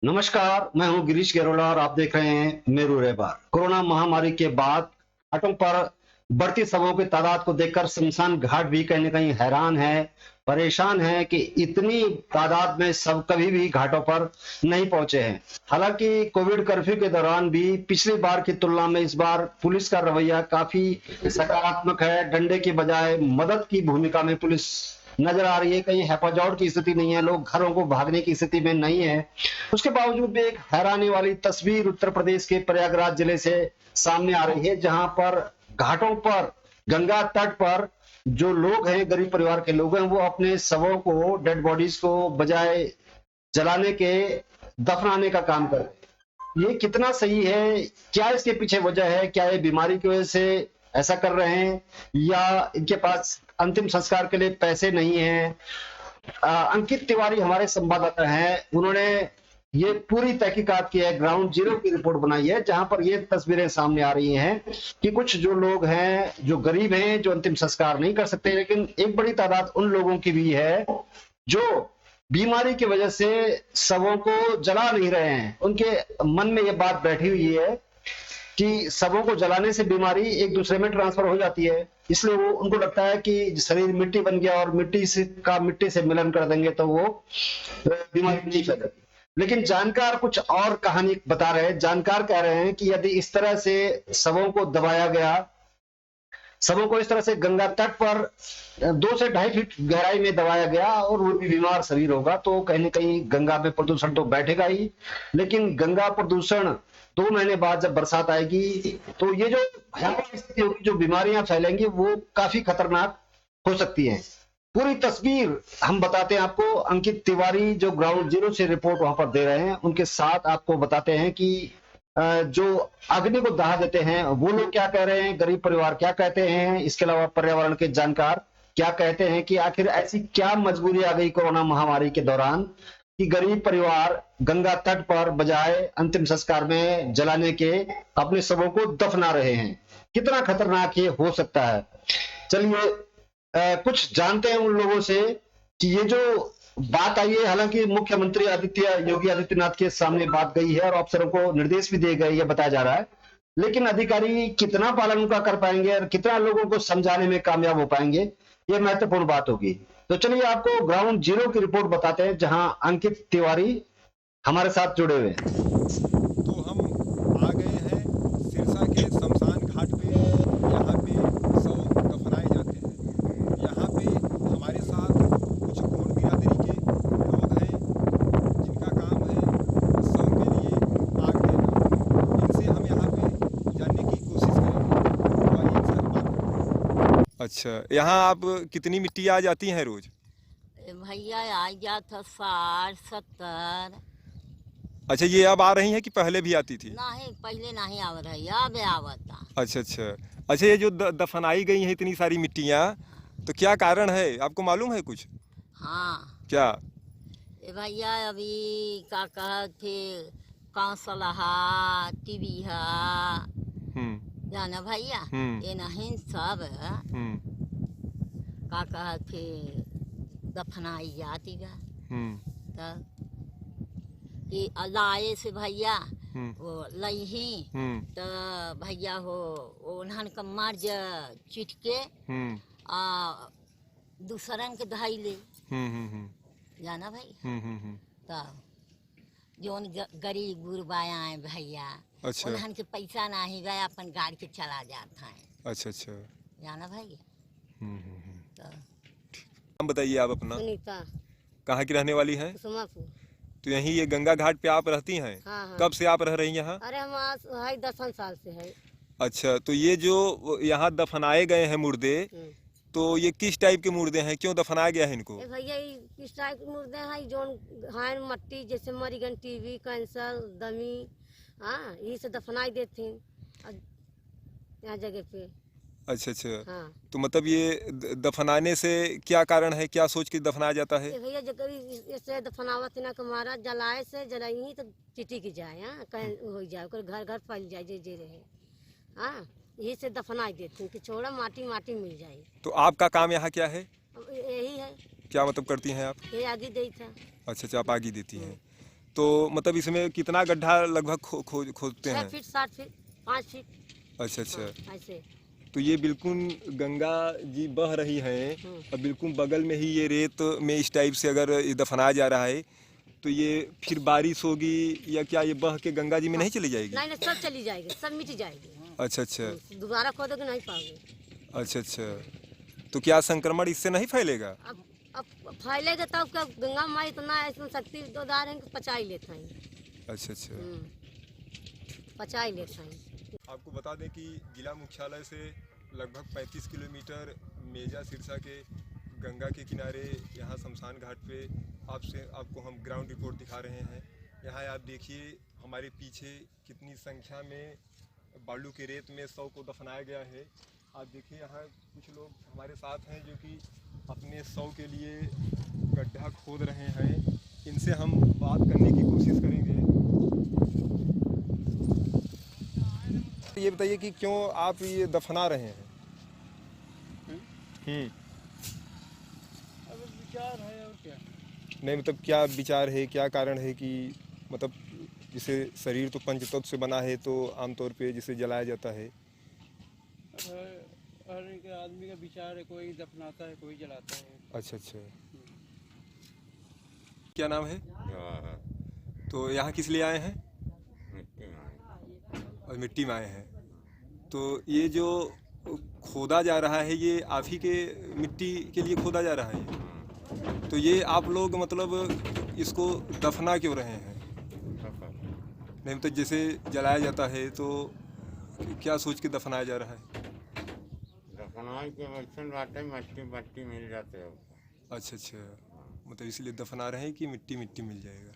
नमस्कार, मैं हूं गिरीश गेरोला और आप देख रहे हैं मेरू रहबर। कोरोना महामारी के बाद घाटों पर बढ़ती शवों की तादाद को देखकर शमशान घाट भी कहीं न कहीं हैरान है, परेशान है कि इतनी तादाद में शव कभी भी घाटों पर नहीं पहुंचे हैं। हालांकि कोविड कर्फ्यू के दौरान भी पिछली बार की तुलना में इस बार पुलिस का रवैया काफी सकारात्मक है। डंडे की बजाय मदद की भूमिका में पुलिस नजर आ रही है। कहीं हेफाजत की स्थिति नहीं है, लोग घरों को भागने की स्थिति में नहीं है। उसके बावजूद भी एक हैरानी वाली तस्वीर उत्तर प्रदेश के प्रयागराज जिले से सामने आ रही है, जहां पर घाटों पर, गंगा तट पर जो लोग हैं, गरीब परिवार के लोग हैं, वो अपने शवों को, डेड बॉडीज को बजाय जलाने के दफनाने का काम कर रहे हैं। ये कितना सही है? क्या इसके पीछे वजह है? क्या ये बीमारी की वजह से ऐसा कर रहे हैं या इनके पास अंतिम संस्कार के लिए पैसे नहीं है? अंकित तिवारी हमारे संवाददाता हैं, उन्होंने ये पूरी तहकीकात की है, ग्राउंड जीरो की रिपोर्ट बनाई है, जहां पर ये तस्वीरें सामने आ रही हैं कि कुछ जो लोग हैं, जो गरीब हैं, जो अंतिम संस्कार नहीं कर सकते, लेकिन एक बड़ी तादाद उन लोगों की भी है जो बीमारी की वजह से शवों को जला नहीं रहे हैं। उनके मन में ये बात बैठी हुई है कि शवों को जलाने से बीमारी एक दूसरे में ट्रांसफर हो जाती है, इसलिए वो उनको लगता है कि शरीर मिट्टी बन गया और मिट्टी से मिलन कर देंगे तो वो बीमारी नहीं फैलेगी। लेकिन जानकार कुछ और कहानी बता रहे हैं। जानकार कह रहे हैं कि यदि इस तरह से शवों को दबाया गया, शवों को इस तरह से गंगा तट पर 2 से 2.5 फीट गहराई में दबाया गया और वो भी बीमार शरीर होगा, तो कहीं ना कहीं गंगा में प्रदूषण तो बैठेगा ही। लेकिन गंगा प्रदूषण 2 महीने बाद जब बरसात आएगी तो ये जो भयावह स्थिति होगी, जो बीमारियां फैलेंगी, वो काफी खतरनाक हो सकती हैं। पूरी तस्वीर हम बताते हैं आपको। अंकित तिवारी जो ग्राउंड जीरो से रिपोर्ट वहां पर दे रहे हैं, उनके साथ आपको बताते हैं कि जो अग्नि को दहा देते हैं वो लोग क्या कह रहे हैं, गरीब परिवार क्या कहते हैं, इसके अलावा पर्यावरण के जानकार क्या कहते हैं कि आखिर ऐसी क्या मजबूरी आ गई कोरोना महामारी के दौरान कि गरीब परिवार गंगा तट पर बजाय अंतिम संस्कार में जलाने के अपने शवों को दफना रहे हैं। कितना खतरनाक ये हो सकता है। चलिए कुछ जानते हैं उन लोगों से कि ये जो बात आई है, हालांकि मुख्यमंत्री योगी आदित्यनाथ के सामने बात गई है और अफसरों को निर्देश भी दिए गए, ये बताया जा रहा है, लेकिन अधिकारी कितना पालन उनका कर पाएंगे और कितना लोगों को समझाने में कामयाब हो पाएंगे, ये महत्वपूर्ण बात होगी। तो चलिए आपको ग्राउंड जीरो की रिपोर्ट बताते हैं, जहां अंकित तिवारी हमारे साथ जुड़े हुए हैं। तो हम आ गए हैं सिरसा के शमशान घाट पे। यहाँ पे शव दफनाए जाते हैं। यहाँ पे हमारे साथ कुछ गोंड बिरादरी के लोग हैं जिनका काम है शव के लिए आग देना। इनसे हम यहाँ पे जानने की कोशिश करेंगे और इनसे हम बात करेंगे। अच्छा, यहाँ आप कितनी मिट्टी आ जाती हैं रोज? भैया आ गया था 60-70। अच्छा, ये अब आ रही हैं कि पहले भी आती थी? नहीं, पहले नहीं आवत है, अब आवता। अच्छा अच्छा। अच्छा, ये जो दफनाई गई हैं इतनी सारी मिट्टियाँ, तो क्या कारण है, आपको मालूम है कुछ? हाँ क्या? भैया, अभी का कहत थे, कांसलहा टीबिहा, जाना भैया, ये नहीं सब का कहत थे दफनाई जाती गा। तब कि लाए से भैया वो लही तो भैया हो उन्हन का मर्ज चिट के आ दूसरन के धाई ले जाना भाई। तब जोन गरीब गुरबाया है भैया, अच्छा। उन्हन के पैसा नहीं गया, अपन गाड़ी के चला जाता है। अच्छा अच्छा। जाना भाई। तो हम बताइए आप अपना। सुनीता। कहाँ की रहने वाली हैं? कुसुमापुर। तो यहीं ये गंगा घाट पे आप रहती हैं? हाँ हाँ। कब से आप रह रही हैं यहाँ? अरे हम आज है 10 साल से है। अच्छा, तो ये जो यहाँ दफनाए गए हैं मुर्दे, तो ये किस टाइप के मुर्दे हैं, क्यों दफनाया गया है इनको? भैया किस टाइप के मुर्दे हैं, जोन हाइन मट्टी जैसे मरीगन, टीबी, कैंसर, दमी, हाँ यही से दफनाई देते हैं यहाँ जगह पे। अच्छा अच्छा। हाँ। तो मतलब ये दफनाने से क्या कारण है, क्या सोच के दफनाया जाता है? भैया जगह ऐसे दफनावत ना कमारा जलाए से जलाई तो चिटी की जाए, हाँ कहीं हो जाए, घर घर फैल जाए जे जे रहे, हाँ यही से दफनाई देते हैं कि छोड़ा माटी माटी मिल जाए। तो आपका काम यहाँ क्या है? यही है। क्या मतलब करती हैं आप? ये आगे दी था। अच्छा अच्छा, आप आगे देती हैं। तो मतलब इसमें कितना गड्ढा लगभग खोदते 6 हैं? फीट 7 फीट 5 फीट अच्छा अच्छा। हाँ, ऐसे। तो ये बिल्कुल गंगा जी बह रही हैं और बिल्कुल बगल में ही ये रेत में इस टाइप से अगर ये दफनाया जा रहा है तो ये फिर बारिश होगी या क्या ये बह के गंगा जी में नहीं चली जाएगी? नहीं नहीं, सब चली जाएगी, सब मिट जाएगी। अच्छा अच्छा। दोबारा खोदोगे नहीं पाओगे। अच्छा अच्छा। तो क्या संक्रमण इससे नहीं फैलेगा? अब फैलेगा तब क्या, गंगा माई इतना इसमें शक्ति दोदार है कि पचा ही लेता है। अच्छा अच्छा। पचा ही लेता है। आपको बता दें कि जिला मुख्यालय से लगभग 35 किलोमीटर मेजा सिरसा के गंगा के किनारे यहाँ शमशान घाट पे आपको हम ग्राउंड रिपोर्ट दिखा रहे हैं। यहाँ आप देखिए हमारे पीछे कितनी संख्या में बालू के रेत में शव को दफनाया गया है। आप देखिए यहाँ कुछ लोग हमारे साथ हैं जो कि अपने शव के लिए गड्ढा खोद रहे हैं। इनसे हम बात करने की कोशिश करेंगे। ये बताइए कि क्यों आप ये दफना रहे हैं? अब विचार है और क्या। नहीं मतलब क्या विचार है, क्या कारण है कि मतलब जैसे शरीर तो पंचतत्व से बना है तो आमतौर पे जिसे जलाया जाता है। हर एक आदमी का विचार है, कोई दफनाता है कोई जलाता है। अच्छा अच्छा। क्या नाम है? तो यहाँ किस लिए आए हैं? और मिट्टी में आए हैं। तो ये जो खोदा जा रहा है ये आप ही के मिट्टी के लिए खोदा जा रहा है। तो ये आप लोग मतलब इसको दफना क्यों रहे हैं? नहीं मतलब जैसे जलाया जाता है तो क्या सोच के दफनाया जा रहा है? दफनाई के वैसन बाटे मट्टी मिल जाते हैं। अच्छा अच्छा। मतलब इसलिए दफना रहे हैं कि मिट्टी मिल जाएगा।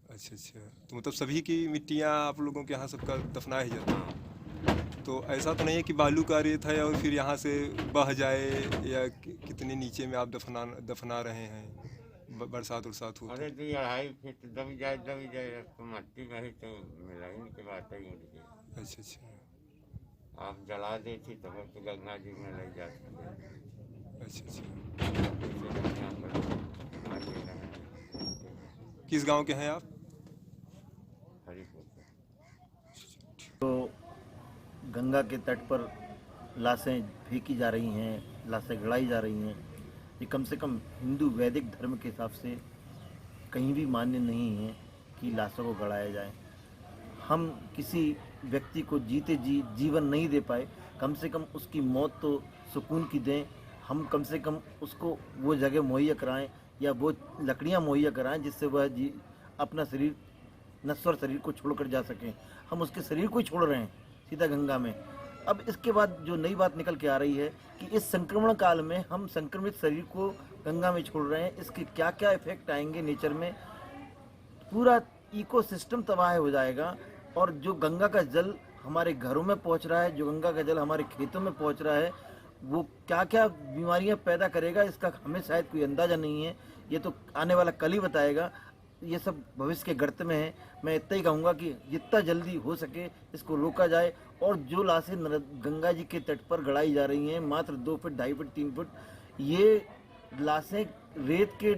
अच्छा अच्छा। तो मतलब सभी की मिट्टियाँ आप लोगों के यहाँ सबका दफनाया ही जाता है। तो ऐसा तो नहीं है कि बालू का रेत है और फिर यहाँ से बह जाए या कितने नीचे में आप दफना रहे हैं बरसात उरसात हो? अरे 2-2.5 फीट दब जाए तो मट्टी में ही तो मिलाइन के बात ही उड़ गई। अच्छा अच्छा। आप जला देती तो गंगा जी में ले जाते। अच्छा अच्छा। किस गांव के हैं आप? तो गंगा के तट पर लाशें फेंकी जा रही हैं, लाशें गड़ाई जा रही हैं। ये कम से कम हिंदू वैदिक धर्म के हिसाब से कहीं भी मान्य नहीं है कि लाशों को गड़ाया जाए। हम किसी व्यक्ति को जीते जी जीवन नहीं दे पाए, कम से कम उसकी मौत तो सुकून की दें। हम कम से कम उसको वो जगह मुहैया कराएं या वो लकड़ियां मुहैया कराएं जिससे वह अपना शरीर, नश्वर शरीर को छोड़कर जा सकें। हम उसके शरीर को ही छोड़ रहे हैं सीधा गंगा में। अब इसके बाद जो नई बात निकल के आ रही है कि इस संक्रमण काल में हम संक्रमित शरीर को गंगा में छोड़ रहे हैं। इसके क्या क्या इफेक्ट आएंगे नेचर में, पूरा इकोसिस्टम तबाह हो जाएगा। और जो गंगा का जल हमारे घरों में पहुंच रहा है, जो गंगा का जल हमारे खेतों में पहुंच रहा है, वो क्या क्या बीमारियां पैदा करेगा इसका हमें शायद कोई अंदाज़ा नहीं है। ये तो आने वाला कल ही बताएगा। ये सब भविष्य के गर्त में है। मैं इतना ही कहूँगा कि जितना जल्दी हो सके इसको रोका जाए। और जो लाशें गंगा जी के तट पर गड़ाई जा रही हैं मात्र 2 फीट 2.5 फीट 3 फीट, ये लाशें रेत के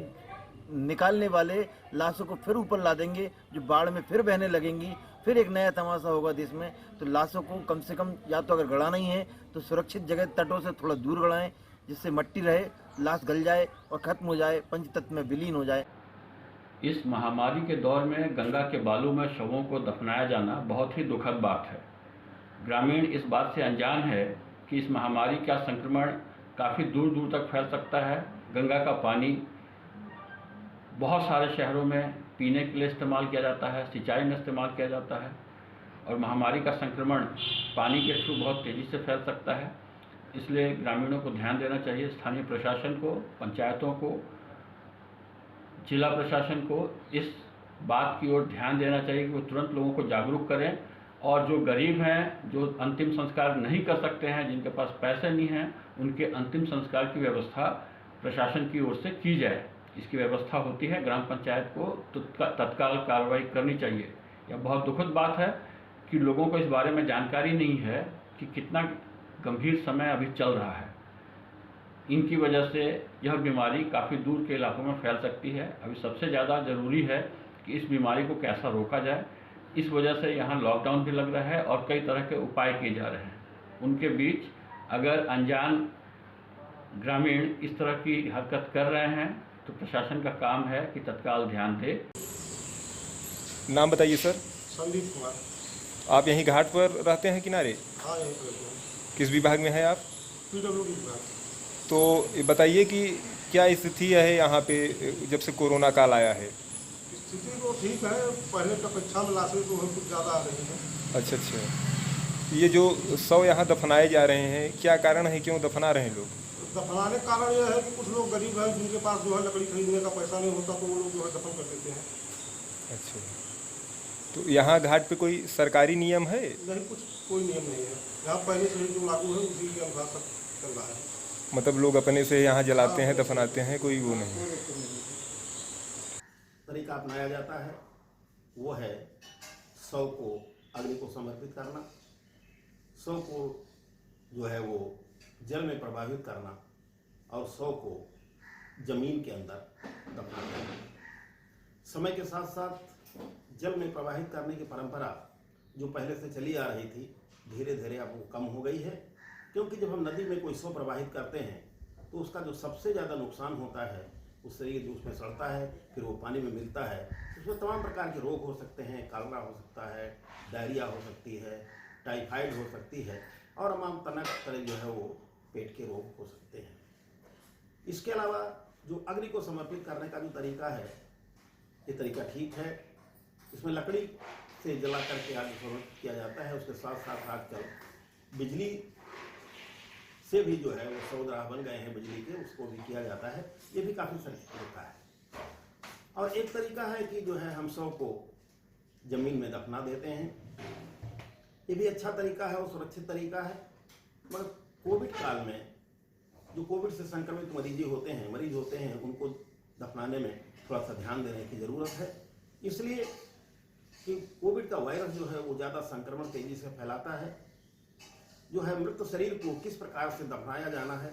निकालने वाले लाशों को फिर ऊपर ला देंगे, जो बाढ़ में फिर बहने लगेंगी। फिर एक नया तमाशा होगा देश में। तो लाशों को कम से कम या तो अगर गड़ाना ही है तो सुरक्षित जगह तटों से थोड़ा दूर गड़ाएं, जिससे मट्टी रहे, लाश गल जाए और खत्म हो जाए, पंचतत्व में विलीन हो जाए। इस महामारी के दौर में गंगा के बालू में शवों को दफनाया जाना बहुत ही दुखद बात है। ग्रामीण इस बात से अनजान है कि इस महामारी का संक्रमण काफ़ी दूर दूर तक फैल सकता है। गंगा का पानी बहुत सारे शहरों में पीने के लिए इस्तेमाल किया जाता है, सिंचाई में इस्तेमाल किया जाता है और महामारी का संक्रमण पानी के थ्रू बहुत तेज़ी से फैल सकता है। इसलिए ग्रामीणों को ध्यान देना चाहिए, स्थानीय प्रशासन को, पंचायतों को, जिला प्रशासन को इस बात की ओर ध्यान देना चाहिए कि वो तुरंत लोगों को जागरूक करें। और जो गरीब हैं, जो अंतिम संस्कार नहीं कर सकते हैं, जिनके पास पैसे नहीं हैं, उनके अंतिम संस्कार की व्यवस्था प्रशासन की ओर से की जाए। इसकी व्यवस्था होती है, ग्राम पंचायत को तत्काल कार्रवाई करनी चाहिए। यह बहुत दुखद बात है कि लोगों को इस बारे में जानकारी नहीं है कि कितना गंभीर समय अभी चल रहा है। इनकी वजह से यह बीमारी काफ़ी दूर के इलाकों में फैल सकती है। अभी सबसे ज़्यादा ज़रूरी है कि इस बीमारी को कैसा रोका जाए। इस वजह से यहाँ लॉकडाउन भी लग रहा है और कई तरह के उपाय किए जा रहे हैं। उनके बीच अगर अनजान ग्रामीण इस तरह की हरकत कर रहे हैं तो प्रशासन का काम है कि तत्काल ध्यान दे। नाम बताइए सर। संदीप कुमार। आप यहीं घाट पर रहते हैं किनारे? हाँ, यहीं पर रहते हैं। किस विभाग में हैं आप? PWD विभाग। तो ये बताइए कि क्या स्थिति है यहाँ पे जब से कोरोना काल आया है? स्थिति तो ठीक है, पहले की अपेक्षा में लाशें तो कुछ ज़्यादा आ रही हैं। अच्छा अच्छा। ये जो 100 यहाँ दफनाए जा रहे हैं, क्या कारण है, क्यों दफना रहे हैं लोग? दफनाने का कारण यह है कि कुछ लोग गरीब हैं जिनके पास जो है लकड़ी खरीदने का पैसा नहीं होता, तो वो लोग जो है दफन कर देते हैं। अच्छा, तो यहाँ घाट पे कोई सरकारी नियम है? नहीं, कुछ कोई नियम नहीं है यहाँ, पहले से ही जो लागू है उसी के अनुसार सब चल रहा है। मतलब लोग अपने से यहाँ जलाते हैं, दफनाते हैं, कोई वो नहीं? तरीका अपनाया जाता है वो है शव को अग्नि को समर्पित करना, शव को जो है वो जल में प्रवाहित करना और शव को जमीन के अंदर दफना करना। समय के साथ साथ जल में प्रवाहित करने की परंपरा जो पहले से चली आ रही थी, धीरे धीरे अब वो कम हो गई है, क्योंकि जब हम नदी में कोई शव प्रवाहित करते हैं तो उसका जो सबसे ज़्यादा नुकसान होता है, उस शरीर जो उसमें सड़ता है, फिर वो पानी में मिलता है, उसमें तमाम प्रकार के रोग हो सकते हैं। कालरा हो सकता है, डायरिया हो सकती है, टाइफाइड हो सकती है और तमाम तरह जो है वो पेट के रोग हो सकते हैं। इसके अलावा जो अग्नि को समर्पित करने का जो तरीका है, ये तरीका ठीक है। इसमें लकड़ी से जला करके आग समर्पित किया जाता है। उसके साथ साथ आजकल बिजली से भी जो है वो सौदा बन गए हैं बिजली के, उसको भी किया जाता है। ये भी काफ़ी सुरक्षित तरीका है। और एक तरीका है कि जो है हम शव को जमीन में दफना देते हैं, ये भी अच्छा तरीका है और सुरक्षित तरीका है। मगर कोविड काल में जो कोविड से संक्रमित मरीज होते हैं उनको दफनाने में थोड़ा सा ध्यान देने की ज़रूरत है, इसलिए कि कोविड का वायरस जो है वो ज़्यादा संक्रमण तेज़ी से फैलाता है। जो है मृत शरीर को किस प्रकार से दफनाया जाना है,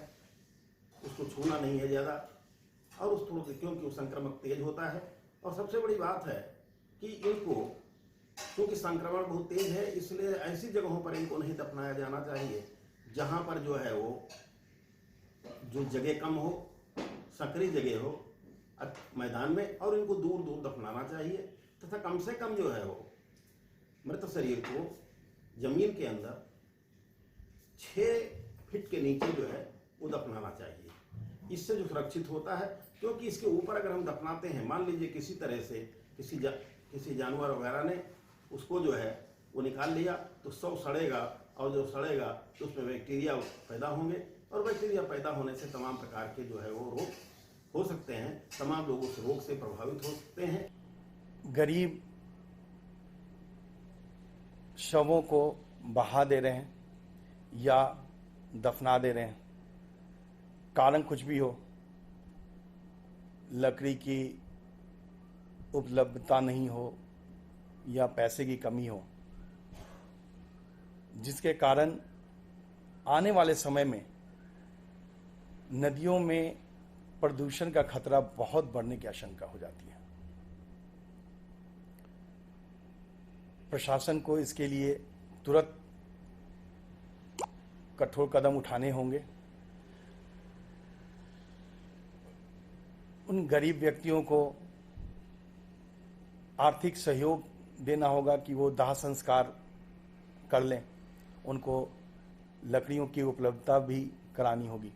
उसको छूना नहीं है ज़्यादा, और उस थोड़ा क्योंकि वो संक्रमक तेज होता है। और सबसे बड़ी बात है कि इनको क्योंकि संक्रमण बहुत तेज है, इसलिए ऐसी जगहों पर इनको नहीं दफनाया जाना चाहिए जहाँ पर जो है वो जो जगह कम हो, संकरी जगह हो मैदान में, और इनको दूर दूर दफनाना चाहिए तथा कम से कम जो है वो मृत शरीर को जमीन के अंदर 6 फीट के नीचे जो है वो दफनाना चाहिए। इससे जो सुरक्षित होता है, क्योंकि इसके ऊपर अगर हम दफनाते हैं, मान लीजिए किसी तरह से किसी जानवर वगैरह ने उसको जो है वो निकाल लिया, तो शव सड़ेगा, और जो सड़ेगा तो उसमें बैक्टीरिया पैदा होंगे, और बैक्टीरिया पैदा होने से तमाम प्रकार के जो है वो रोग हो सकते हैं, तमाम लोग उस रोग से प्रभावित हो सकते हैं। गरीब शवों को बहा दे रहे हैं या दफना दे रहे हैं, कारण कुछ भी हो, लकड़ी की उपलब्धता नहीं हो या पैसे की कमी हो, जिसके कारण आने वाले समय में नदियों में प्रदूषण का खतरा बहुत बढ़ने की आशंका हो जाती है। प्रशासन को इसके लिए तुरंत कठोर कदम उठाने होंगे। उन गरीब व्यक्तियों को आर्थिक सहयोग देना होगा कि वो दाह संस्कार कर लें, उनको लकड़ियों की उपलब्धता भी करानी होगी।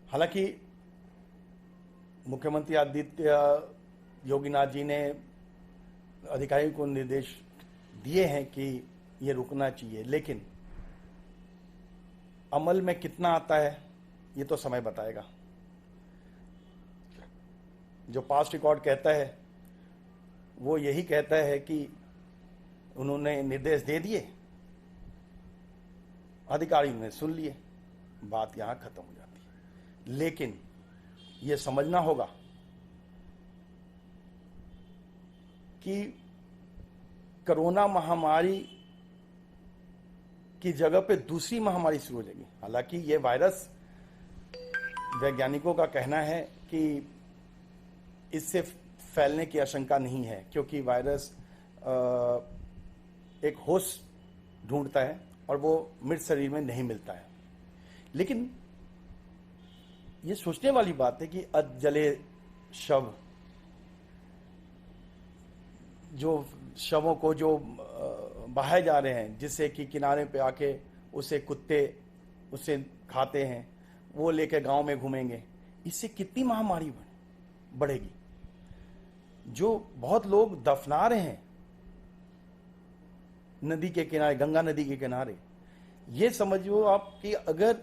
हालांकि मुख्यमंत्री आदित्य योगीनाथ जी ने अधिकारियों को निर्देश दिए हैं कि ये रुकना चाहिए, लेकिन अमल में कितना आता है ये तो समय बताएगा। जो पास्ट रिकॉर्ड कहता है वो यही कहता है कि उन्होंने निर्देश दे दिए, अधिकारियों ने सुन लिए, बात यहां खत्म हो जाती है। लेकिन ये समझना होगा कि कोरोना महामारी की जगह पे दूसरी महामारी शुरू हो जाएगी। हालांकि ये वायरस, वैज्ञानिकों का कहना है कि इससे फैलने की आशंका नहीं है, क्योंकि वायरस एक होस्ट ढूंढता है और वो मृत शरीर में नहीं मिलता है। लेकिन ये सोचने वाली बात है कि अधजले शव, जो शवों को जो बहाए जा रहे हैं, जिससे कि किनारे पे आके उसे कुत्ते उसे खाते हैं, वो लेके गांव में घूमेंगे, इससे कितनी महामारी बढ़ेगी। जो बहुत लोग दफना रहे हैं नदी के किनारे, गंगा नदी के किनारे, ये समझो आप कि अगर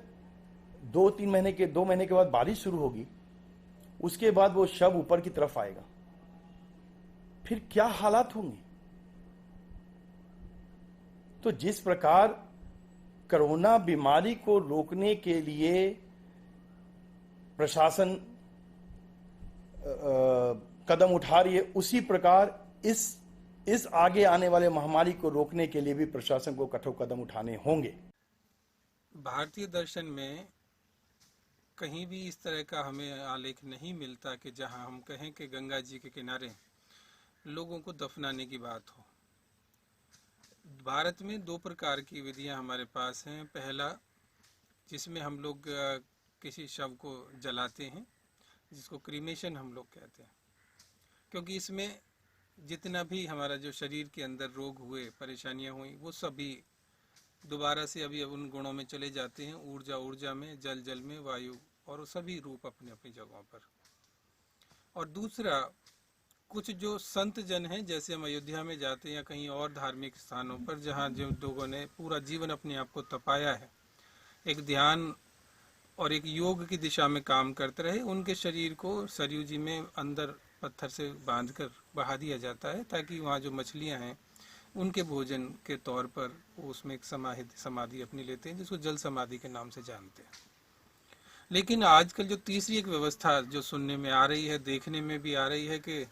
2 महीने के बाद बारिश शुरू होगी, उसके बाद वो शव ऊपर की तरफ आएगा, फिर क्या हालात होंगे। तो जिस प्रकार कोरोना बीमारी को रोकने के लिए प्रशासन कदम उठा रही है, उसी प्रकार इस आगे आने वाले महामारी को रोकने के लिए भी प्रशासन को कठोर कदम उठाने होंगे। भारतीय दर्शन में कहीं भी इस तरह का हमें आलेख नहीं मिलता कि जहां हम कहें कि गंगा जी के किनारे लोगों को दफनाने की बात हो। भारत में 2 प्रकार की विधियां हमारे पास हैं। पहला, जिसमें हम लोग किसी शव को जलाते हैं, जिसको क्रीमेशन हम लोग कहते हैं, क्योंकि इसमें जितना भी हमारा जो शरीर के अंदर रोग हुए, परेशानियां हुई, वो सभी दोबारा से अभी उन गुणों में चले जाते हैं, ऊर्जा में, जल में, वायु, और वो सभी रूप अपनी अपनी जगहों पर। और दूसरा, कुछ जो संत जन हैं, जैसे हम अयोध्या में जाते हैं या कहीं और धार्मिक स्थानों पर, जहाँ जो लोगों ने पूरा जीवन अपने आप को तपाया है, एक ध्यान और एक योग की दिशा में काम करते रहे, उनके शरीर को सरयू जी में अंदर पत्थर से बांधकर बहा दिया जाता है, ताकि वहाँ जो मछलियाँ हैं उनके भोजन के तौर पर उसमें एक समाधि अपनी लेते हैं, जिसको जल समाधि के नाम से जानते हैं। लेकिन आजकल जो तीसरी एक व्यवस्था जो सुनने में आ रही है, देखने में भी आ रही है, कि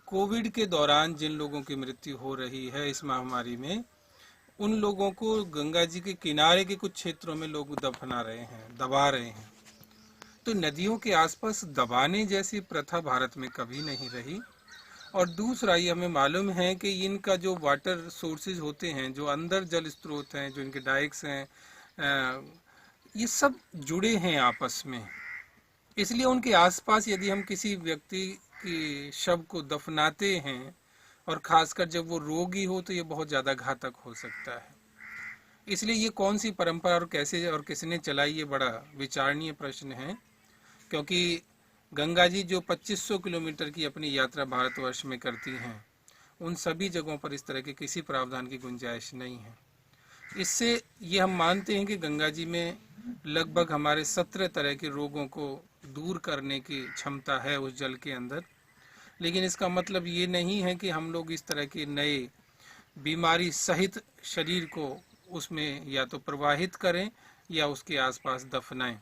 कोविड के दौरान जिन लोगों की मृत्यु हो रही है इस महामारी में, उन लोगों को गंगा जी के किनारे के कुछ क्षेत्रों में लोग दफना रहे हैं, दबा रहे हैं। तो नदियों के आसपास दबाने जैसी प्रथा भारत में कभी नहीं रही। और दूसरा, ये हमें मालूम है कि इनका जो वाटर सोर्सेज होते हैं, जो अंदर जल स्रोत हैं, जो इनके डाइक्स हैं, ये सब जुड़े हैं आपस में। इसलिए उनके आसपास यदि हम किसी व्यक्ति की शव को दफनाते हैं, और खासकर जब वो रोगी हो, तो ये बहुत ज़्यादा घातक हो सकता है। इसलिए ये कौन सी परंपरा और कैसे और किसने चलाई, ये बड़ा विचारणीय प्रश्न है। क्योंकि गंगा जी जो 2500 किलोमीटर की अपनी यात्रा भारतवर्ष में करती हैं, उन सभी जगहों पर इस तरह के किसी प्रावधान की गुंजाइश नहीं है। इससे ये हम मानते हैं कि गंगा जी में लगभग हमारे 17 तरह के रोगों को दूर करने की क्षमता है उस जल के अंदर। लेकिन इसका मतलब ये नहीं है कि हम लोग इस तरह के नए बीमारी सहित शरीर को उसमें या तो प्रवाहित करें या उसके आसपास दफनाएं।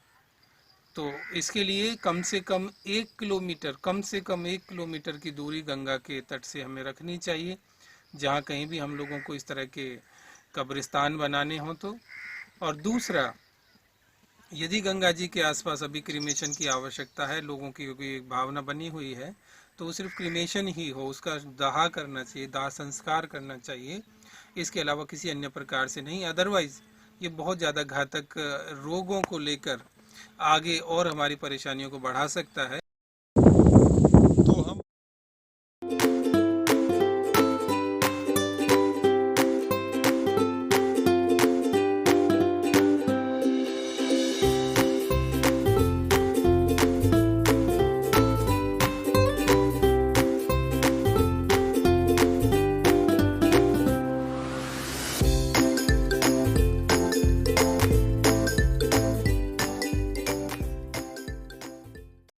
तो इसके लिए कम से कम 1 किलोमीटर की दूरी गंगा के तट से हमें रखनी चाहिए, जहाँ कहीं भी हम लोगों को इस तरह के कब्रिस्तान बनाने हो तो। और दूसरा, यदि गंगा जी के आसपास अभी क्रीमेशन की आवश्यकता है, लोगों की क्योंकि एक भावना बनी हुई है, तो वो सिर्फ क्रीमेशन ही हो, उसका दाह करना चाहिए, दाह संस्कार करना चाहिए, इसके अलावा किसी अन्य प्रकार से नहीं। अदरवाइज ये बहुत ज़्यादा घातक रोगों को लेकर आगे और हमारी परेशानियों को बढ़ा सकता है।